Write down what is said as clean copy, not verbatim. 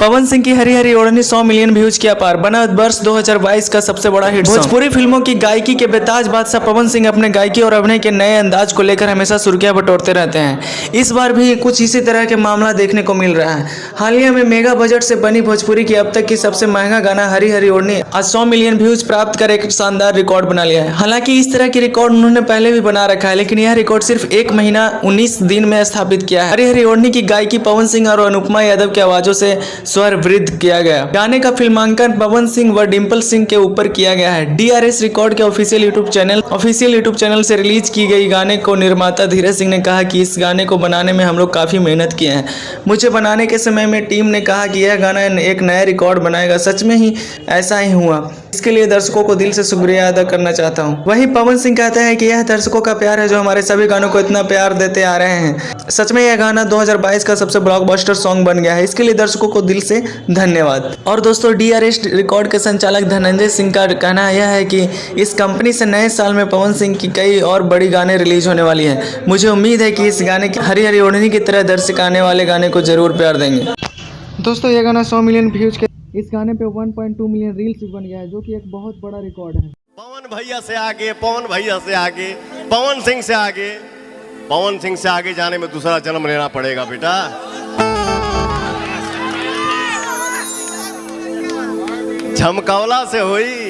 पवन सिंह की हरी हरी ओढ़नी 100 million views किया पार, बना वर्ष 2022 का सबसे बड़ा हिट सॉन्ग। भोजपुरी फिल्मों की गायकी के बेताज बादशाह पवन सिंह अपने गायकी और अभिनय के नए अंदाज को लेकर हमेशा सुर्खियां बटोरते रहते हैं। इस बार भी कुछ इसी तरह के मामला देखने को मिल रहा है। हालिया में मेगा बजट से बनी भोजपुरी की अब तक की सबसे महंगा गाना हरी हरी ओढ़नी आज 100 मिलियन व्यूज प्राप्त कर एक शानदार रिकॉर्ड बना लिया है। हालांकि इस तरह की रिकॉर्ड उन्होंने पहले भी बना रखा है, लेकिन यह रिकॉर्ड सिर्फ 1 महीना 19 दिन में स्थापित किया है। हरी हरी ओढ़नी की गायकी पवन सिंह और अनुपमा यादव की आवाजों से स्वरवृद्ध किया गया। गाने का फिल्मांकन पवन सिंह व डिम्पल सिंह के ऊपर किया गया है। DRS रिकॉर्ड के ऑफिशियल यूट्यूब चैनल से रिलीज की गई गाने को निर्माता धीरज सिंह ने कहा कि इस गाने को बनाने में हम लोग काफी मेहनत किए हैं। मुझे बनाने के समय में टीम ने कहा कि यह गाना एक नया रिकॉर्ड बनाएगा। सच में ही ऐसा ही हुआ। इसके लिए दर्शकों को दिल से शुक्रिया अदा करना चाहता हूँ। वहीं पवन सिंह कहते हैं कि यह दर्शकों का प्यार है जो हमारे सभी गानों को इतना प्यार देते आ रहे हैं। सच में यह गाना 2022 का सबसे ब्लॉकबस्टर सॉन्ग बन गया है। इसके लिए दर्शकों को दिल से धन्यवाद। और दोस्तों, DRS रिकॉर्ड के संचालक धनंजय सिंह का कहना यह है कि इस कंपनी से नए साल में पवन सिंह की कई और बड़ी गाने रिलीज होने वाली है। मुझे उम्मीद है कि इस गाने की हरी हरी ओढ़नी की तरह दर्शक आने वाले गाने को जरूर प्यार देंगे। दोस्तों, यह गाना 100 मिलियन व्यूज के इस गाने पे 1.2 मिलियन रील्स भी बन गया है, जो कि एक बहुत बड़ा रिकॉर्ड है। पवन भैया से आगे, पवन भैया से आगे, पवन सिंह से आगे, पवन सिंह से आगे जाने में दूसरा जन्म लेना पड़ेगा बेटा। झमकौला से हुई